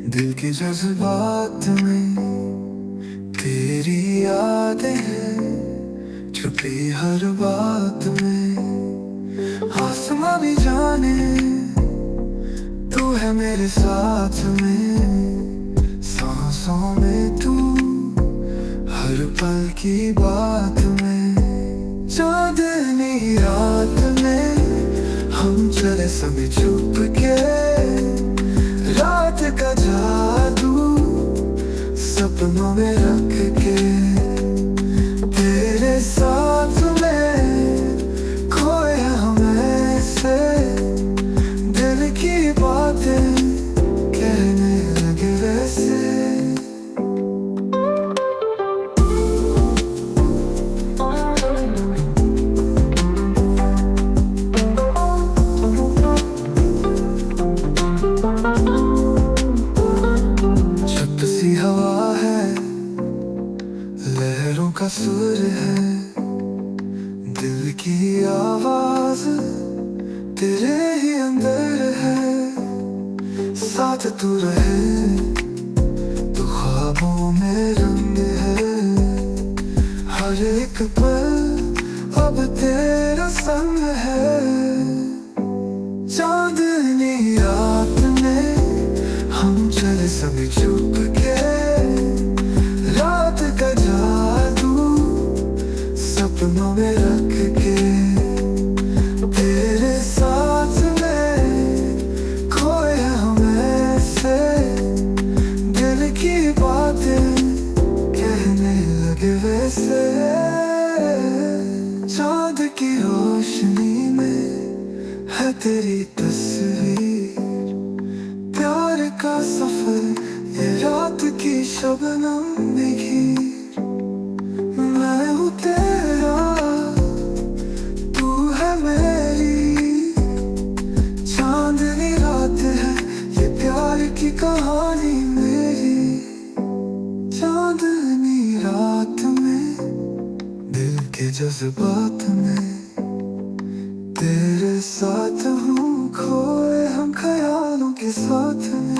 दिल के जज्बात में तेरी यादें हैं, छुपी हर बात में। आसमां भी जाने तू है मेरे साथ में, सांसों में तू हर पल की बात में। चांदनी रात में हम चले सभी चुप के, रात का जादू सपनों में रख के। तेरे साथ में खोए हम ऐसे, दिल की बातें कहने लगे वैसे। हवा है, लहरों का सुर है, दिल की आवाज तेरे ही अंदर है। साथ तू रहे तो ख्वाबों में रंग है, हर एक पल अब तेरा संग है। चांदनी रात में हम चले सभी चुप के, रात का जादू सपनों में रख के। तेरे साथ में खोए हम ऐसे, दिल की बातें कहने लगे वैसे। चाँद की रोशनी में है तेरी तस्वीर, प्यार का सफर ये रात की शबनम में घिर। मैं हूँ तेरा, तू है मेरी, चांदनी रात है ये प्यार की कहानी मेरी। चांदनी रात में दिल के जज्बात में तेरे साथ हूँ, खोए हम ख्यालों के साथ में।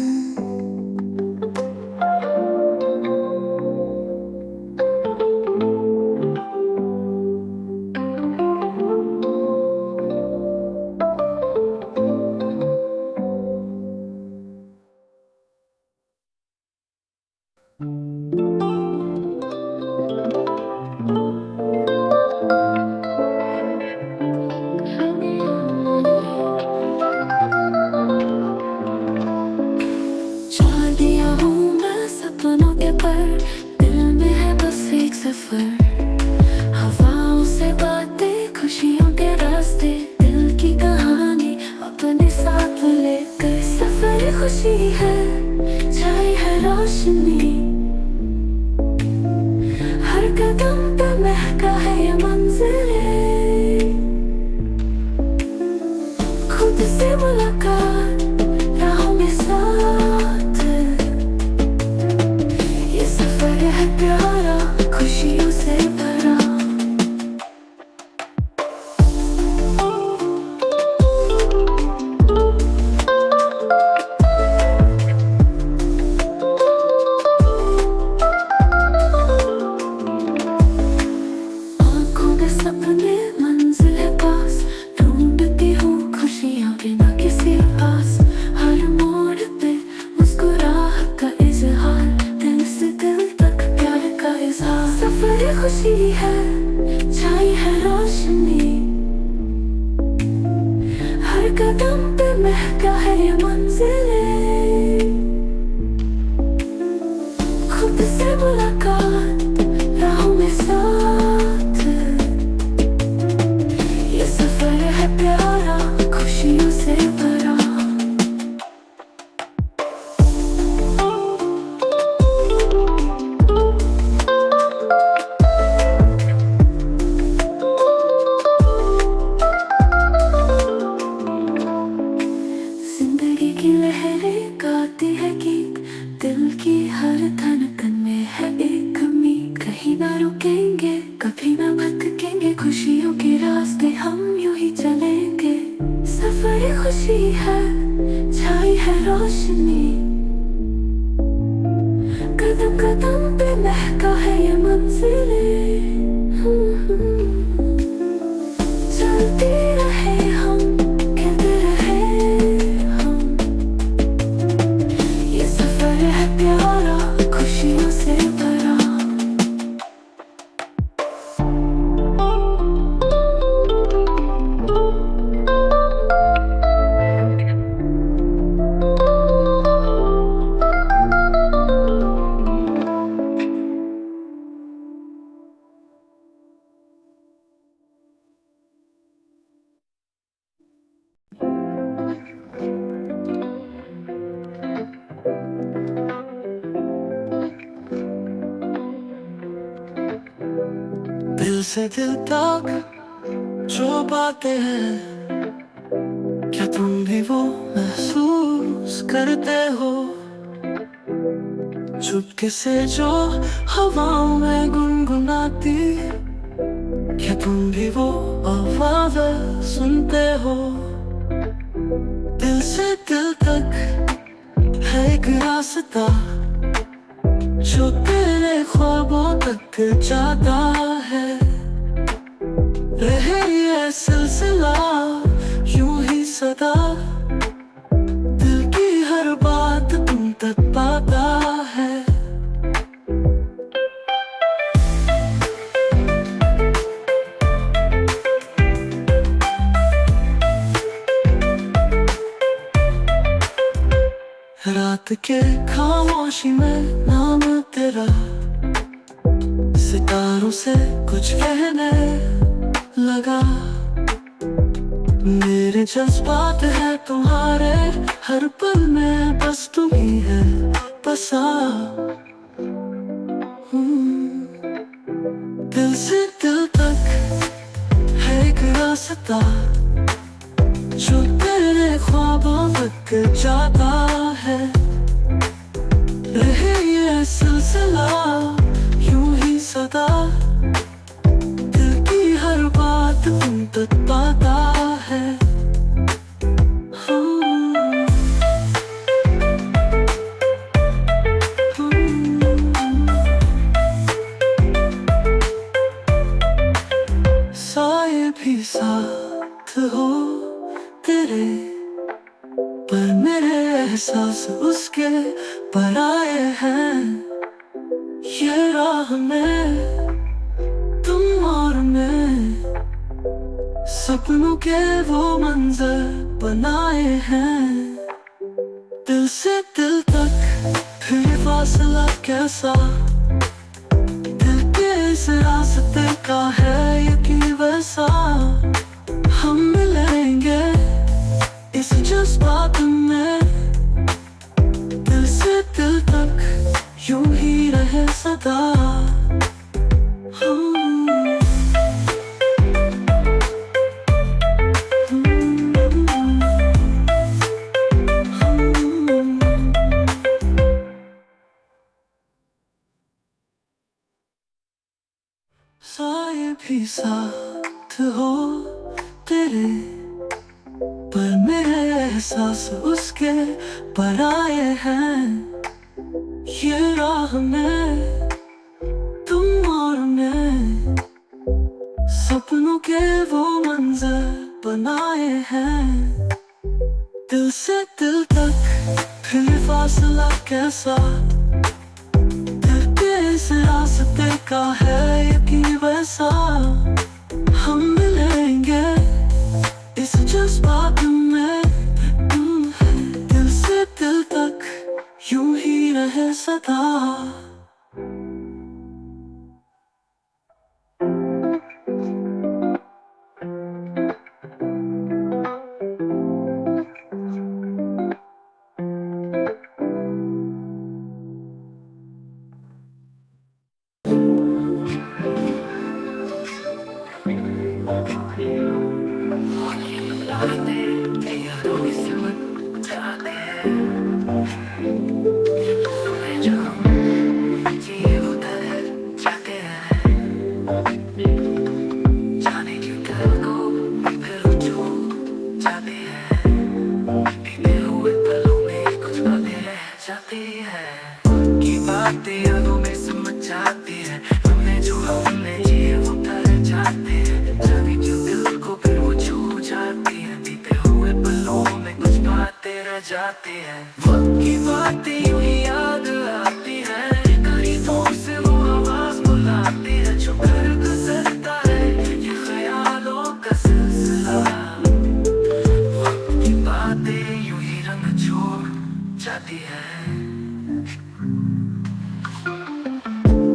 हवाओं से बातें, खुशियों के रास्ते, दिल की कहानी अपने साथ लेकर। सफर खुशी है, छाई है रोशनी, हर कदम पे महका है ये मंजिलें। खुद से मुलाकात, राहों में साथ, ये सफर है प्यारा, खुशियों से भरा। आँखों के सपने मंजिल है पास, ढूंढती हूँ खुशियाँ बिना किसी आस। हर मोड़ पे मुस्कुराहट का इजहार, दिल से दिल तक प्यार का इजहार। सफर खुशी है, छाई है रोशनी, हर कदम पे महका है ये मंजिलें। खुद से मुलाकात, राहों में साथ, ये सफर है प्यारा, खुशियों से भरा। से दिल तक जो बातें हैं, क्या तुम भी वो महसूस करते हो? चुपके से जो हवाओं में गुनगुनाती, क्या तुम भी वो आवाज़ें सुनते हो? दिल से दिल तक है एक रास्ता जो तेरे ख्वाबों तक जाता है। रहे ये सिलसिला यूं ही सदा, दिल की हर बात तुम तक पाता है। रात के खामोशी में नाम तेरा सितारों से कुछ कहने लगा। मेरे जज्बात है तुम्हारे हर पल में, बस तुम ही है बसा। दिल से दिल तक है एक रास्ता जो तेरे ख्वाबों तक जाता है। रहे ये सिलसिला यूं ही सदा, दिल की हर बात तुम तक पाता है। साए भी साथ हो तेरे, पर मेरे एहसास उसके पराए हैं। ये राह में तुम और मैं सपनों के वो मंजर बनाए हैं। दिल से दिल तक फिर फासला कैसा, दिल के इस रास्ते का है यकीन वैसा। हम मिलेंगे इस जज्बात में, दिल से दिल तक यूं ही रहे सदा। साए भी साथ हो तेरे, पर मेरे एहसास उसके पराए हैं। ये राह में तुम और मैं सपनों के वो मंजर बनाए हैं। दिल से दिल तक फिर फासला कैसा, दिल के इस रास्ते का है यकीन वैसा। हम मिलेंगे इस जज्बात में, दिल से दिल तक यूं ही रहे सदा। जाती है वक्त की बातें यूं ही याद आती है, करीबों से वो आवाज बुलाती है। जो कर गुजरता है ये ख्यालों का सिलसिला, वक्त की बातें यूं ही रंग छोड़ जाती है।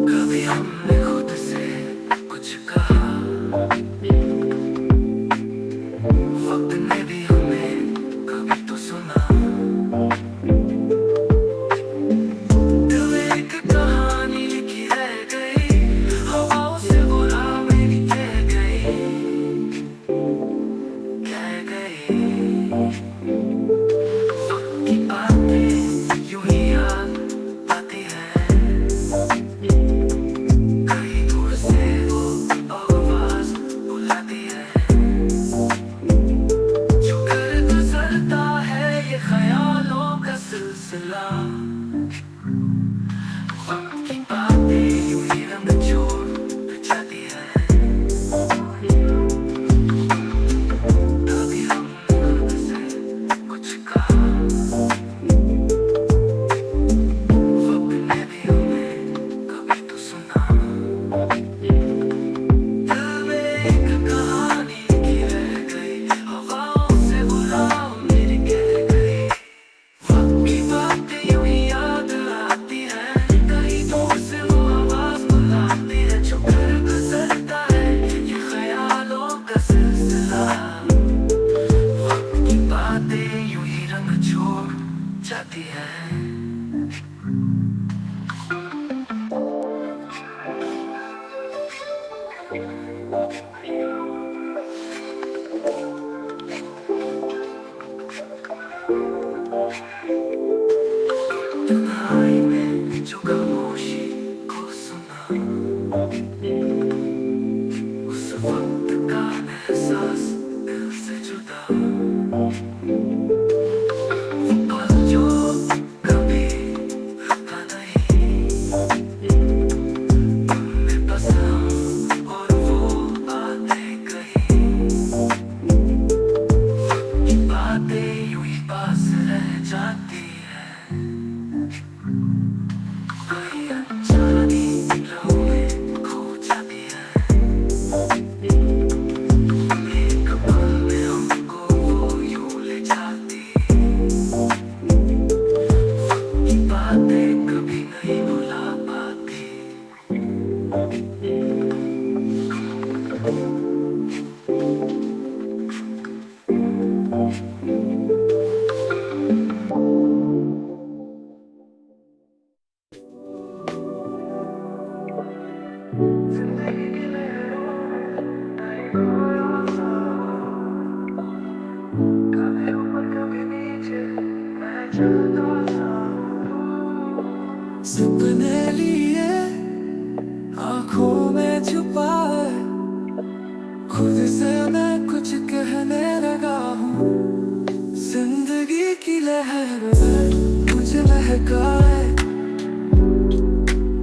कभी हमने खुद से कुछ कहा, वक्त ने भी हमें कभी तो सुना। तन्हाई में जो खामोशी को सुना, उस वक्त का एहसास दिल से जुदा। वो पल जो कभी आता नहीं, उनमें बस हम और वो बातें कही। ये बातें यूं ही पास रह जाती है, कहीं अनजानी लम्हों में खो जाती है। एक पल में हमको वो यूं ले जाती है, ये बातें कभी नहीं भुला पाती। जिंदगी की लहरों में नहीं खोया सा, कभी ऊपर कभी नीचे मैं चलता सा। सपने लिए आंखों में छुपाए, खुद से मैं कुछ कहने लगा हूँ। जिंदगी की लहर में मुझे बहकाए,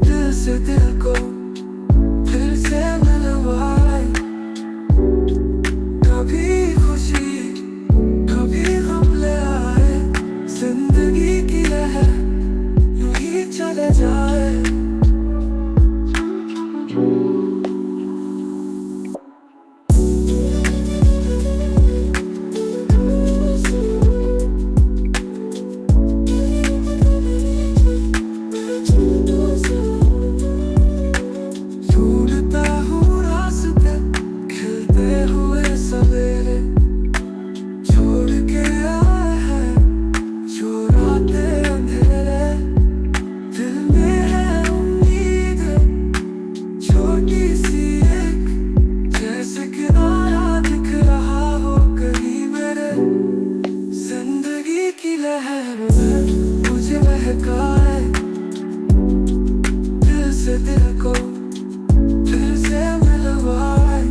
दिल से दिल को फिर से मिलवाए। कभी खुशी कभी गम ले आए, जिंदगी की लहर यूं ही चले जाए। ढूंढता हूँ रास्ते खिलते हुए सवेरे, छोड़ के आए हैं जो रातें अंधेरे। दिल में है उम्मीद छोटी सी एक, जैसे किनारा दिख रहा हो कहीं मेरे। जिंदगी की लहर में मुझे बहकाए, दिल से दिल को फिर से मिलवाए।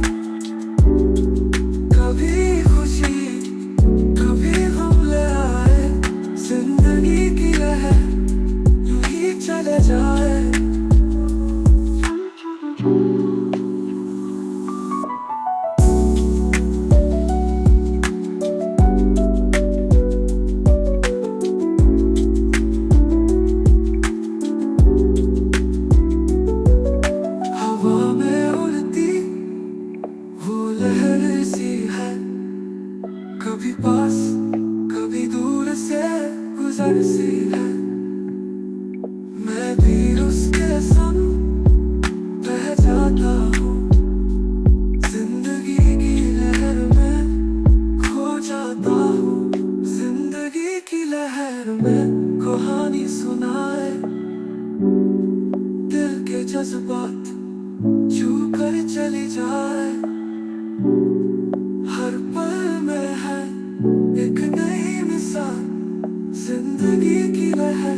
कभी खुशी कभी गम ले आए, जिंदगी की लहर यूं ही चले जाए। हवा में उड़ती वो लहर सी है, कभी पास कभी दूर से गुजर सी है। मैं भी उसके संग बह जाता हूँ, जिंदगी की लहर में खो जाता हूँ। जिंदगी की लहर में कहानी सुनाए, दिल के जज्बात छू कर चली जाए। हर पल में है एक नई मिसाल, जिंदगी की लहर